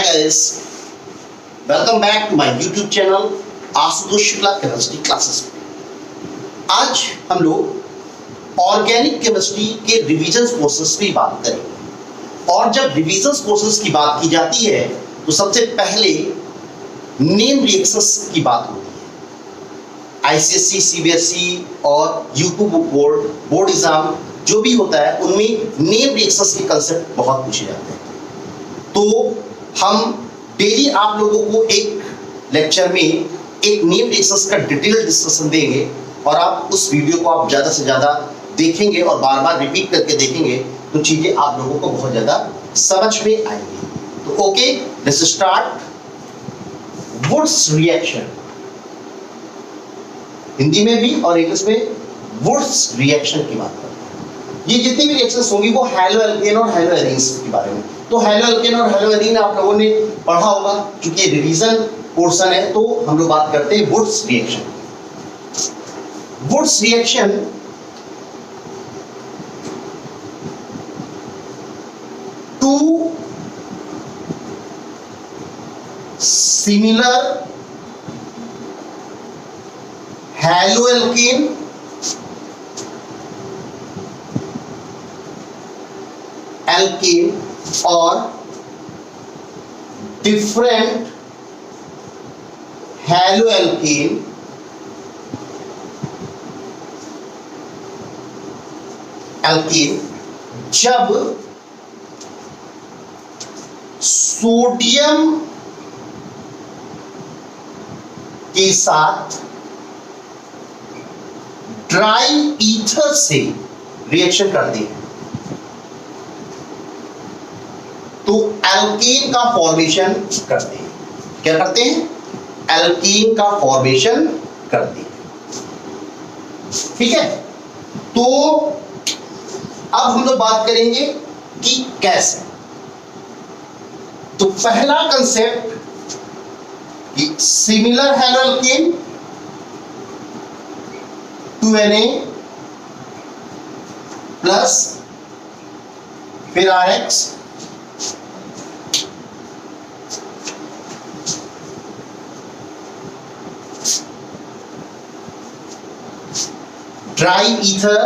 guys, welcome back to my YouTube channel Ashutosh Shukla chemistry classes में। आज हम लोग ऑर्गेनिक केमिस्ट्री के रिवीजन कोर्सेज की बात करेंगे। और जब रिवीजन कोर्सेज की बात की जाती है तो सबसे पहले नेम रिएक्शंस की बात होती है। आईसीएसई, सीबीएसई और यूपी बोर्ड एग्जाम जो भी होता है उनमें नेम रिएक्शंस के कंसेप्ट बहुत पूछे जाते हैं। तो हम डेली आप लोगों को एक लेक्चर में एक नेम रिएक्शंस का डिटेल डिस्कशन देंगे और आप उस वीडियो को आप ज़्यादा से ज़्यादा देखेंगे और बार बार रिपीट करके देखेंगे तो चीज़ें आप लोगों को बहुत ज़्यादा समझ में आएंगी। तो okay, let's start. Wurtz reaction, Hindi में भी और इंग्लिश में वुड्स रिएक्शन की बात करते हैं। ये जितनी भी रिएक्शंस होंगी वो हैलो एल्केन और हैलो एरीन्स के बारे में। तो हैलो एल्केन और हैलो एरीन आप लोगों ने पढ़ा होगा, क्योंकि रिवीजन पोर्शन है। तो हम लोग बात करते हैं Wurtz reaction. Wurtz reaction to similar haloalkane और डिफरेंट हैलो एल्केन जब सोडियम के साथ ड्राई ईथर से रिएक्शन करते हैं तो एल्कीन का फॉर्मेशन करते हैं। क्या करते हैं? एल्कीन का फॉर्मेशन करते हैं। ठीक है, तो अब हम लोग बात करेंगे कि कैसे। तो पहला कंसेप्ट कि similar hello alkene 2Na plus फिर RX ड्राई ईथर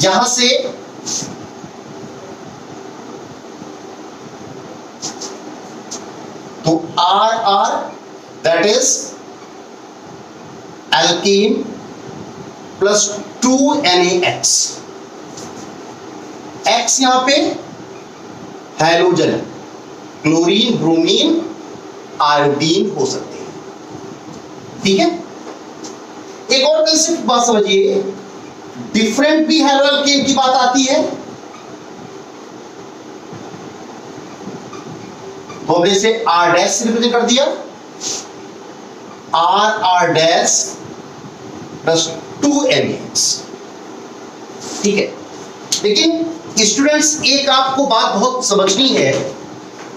यहां से तो RR that is alkene plus 2NaX। X यहां पे हैलोजन, क्लोरीन, ब्रोमीन, आयोडीन हो सकते हैं। ठीक है, एक और कंसेप्ट बात समझिए, डिफरेंट भी हैलो एल्केन की बात आती है तो हमने इसे R डैश से रिप्रेजेंट कर दिया, R डैश प्लस 2NaX। ठीक है, लेकिन स्टूडेंट्स एक आपको बात बहुत समझनी है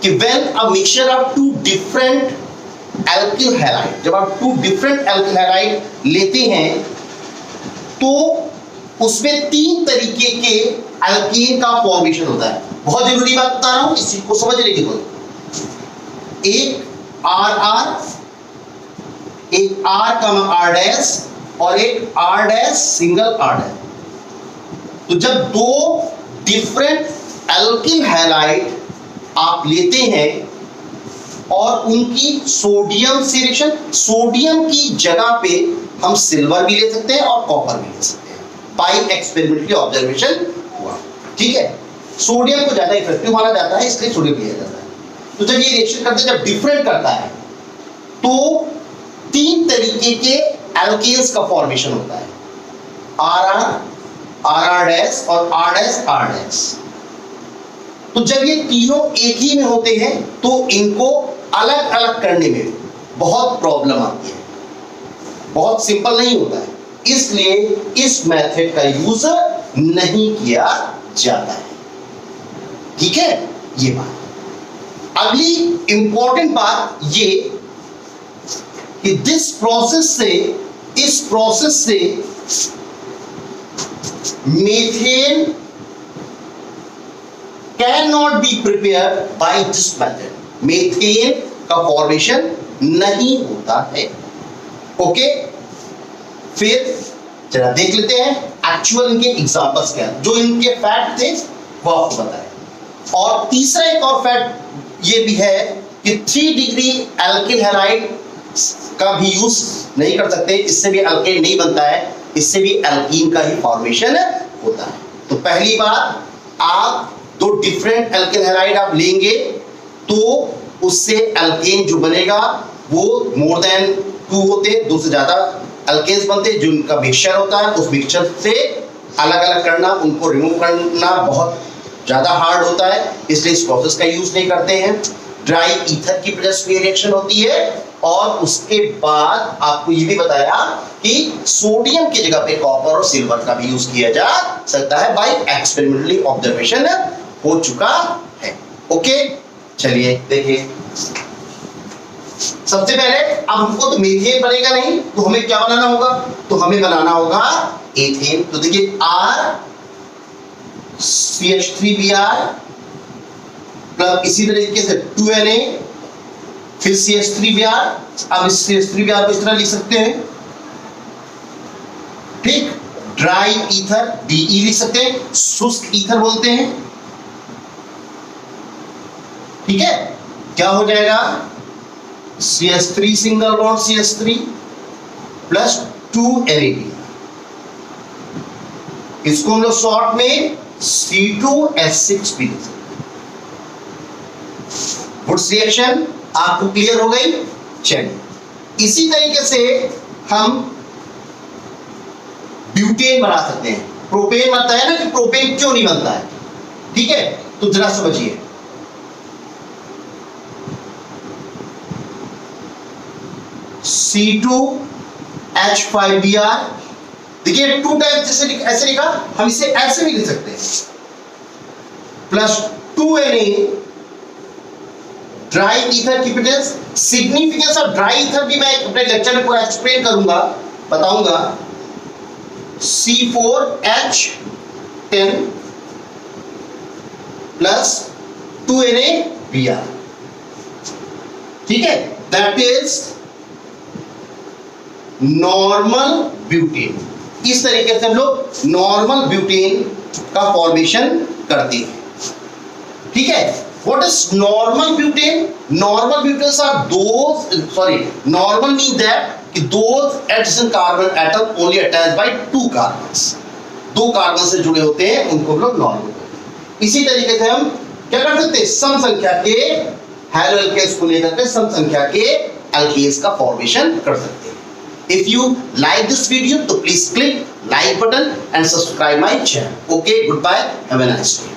कि when a mixture of two different alkyl halide, जब आप टू डिफरेंट एल्किल हैलाइड लेते हैं तो उसमें तीन तरीके के एल्कीन का फॉर्मेशन होता है। बहुत जरूरी बात बता रहा हूं, इस चीज को समझने की जरूरत। एक RR, एक R डैश और एक R dash single R dash. तो जब दो डिफरेंट एल्किल हैलाइड आप लेते हैं और उनकी सोडियम से रिएक्शन, सोडियम की जगह पे हम सिल्वर भी ले सकते हैं और कॉपर भी ले सकते हैं। बाय एक्सपेरिमेंटली ऑब्जर्वेशन हुआ। ठीक है, सोडियम को ज्यादा इफेक्टिव माना जाता है, इसलिए सोडियम लिया जाता है। तो जब ये रिएक्शन करते हैं, जब डिफरेंट करता है तो तीन तरीके के एल्केन्स का फॉर्मेशन होता है, RR डैश और R डैश। तो जब ये तीनों एक ही में होते हैं तो इनको अलग अलग करने में बहुत प्रॉब्लम आती है, बहुत सिंपल नहीं होता है, इसलिए इस मेथड का यूज नहीं किया जाता है। ठीक है, ये बात। अगली इंपॉर्टेंट बात ये कि इस प्रोसेस से methane not be prepare by this method. Methane का फॉर्मेशन नहीं होता है। ओके, फिर जरा देख लेते हैं एक्चुअल इनके एग्जांपल्स क्या है, जो इनके फैक्ट थे वो आपको बताएं। और तीसरा एक और फैक्ट ये भी है कि 3 डिग्री एल्किल हैलाइड का भी यूज नहीं कर सकते, इससे भी एल्केन नहीं बनता है, इससे भी एल्कीन का ही फॉर्मेशन होता है। तो पहली बात, आप 2 डिफरेंट एल्किल हैलाइड आप लेंगे तो उससे एल्केन जो बनेगा वो मोर देन 2 होते हैं, 2 से ज्यादा एल्केन्स बनते हैं, जो उनका मिक्सचर होता है उस मिक्सचर से अलग अलग करना, उनको रिमूव करना बहुत ज्यादा हार्ड होता है, इसलिए इस प्रोसेस का यूज नहीं करते हैं। ड्राई ईथर की वजह से रिएक्शन होती है। और उसके बाद आपको ये भी बताया कि सोडियम की जगह पे कॉपर और सिल्वर का भी यूज किया जा सकता है, बाय एक्सपेरिमेंटली ऑब्जर्वेशन हो चुका है। ओके, चलिए देखिए, सबसे पहले अब हमको तो मीथेन बनेगा नहीं, तो हमें क्या बनाना होगा, तो हमें बनाना होगा एथेन। तो देखिए R CH3Br प्लस इसी तरीके से 2Na फिर CH3Br। अब इस CH3Br को इस तरह लिख सकते हैं, ठीक। ड्राई ईथर Be लिख सकते हैं, शुष्क ईथर बोलते हैं, ठीक है। क्या हो जाएगा, CH3 single bond CH3 plus 2Na। इसको हम लोग शॉर्ट में C2H6 भी लिख सकते हैं। वुड्स रिएक्शन आपको क्लियर हो गई। चलिए, इसी तरीके से हम ब्यूटेन बना सकते हैं। प्रोपेन बनता है ना, कि प्रोपेन क्यों नहीं बनता है, ठीक है, तो जरा समझिए। C2H5Br, देखिए 2 टाइम्स ऐसे लिखा, हम इसे ऐसे भी लिख सकते हैं, प्लस 2Na। ड्राई ईथर की presence, significance of dry ether भी मैं अपने लेक्चर में पूरा एक्सप्लेन करूंगा, बताऊंगा। C4H10 प्लस 2NaBr, ठीक है, दैट इज नॉर्मल ब्यूटेन। इस तरीके से हम लोग नॉर्मल ब्यूटेन का फॉर्मेशन करते हैं, ठीक है। What is normal butane? Normal butanes are normal means that कि those adjacent carbon atom only attached by 2 carbons, 2 carbon से जुड़े होते हैं, उनको हम लोग नॉर्मल बोलते हैं। इसी तरीके से हम क्या कर सकते हैं, सम संख्या के हैलो एल्केन्स को लेकर के सम संख्या के एल्केन्स का फॉर्मेशन कर सकते हैं। If you like this video, तो please click like button and subscribe my channel. Okay, goodbye, have a nice day.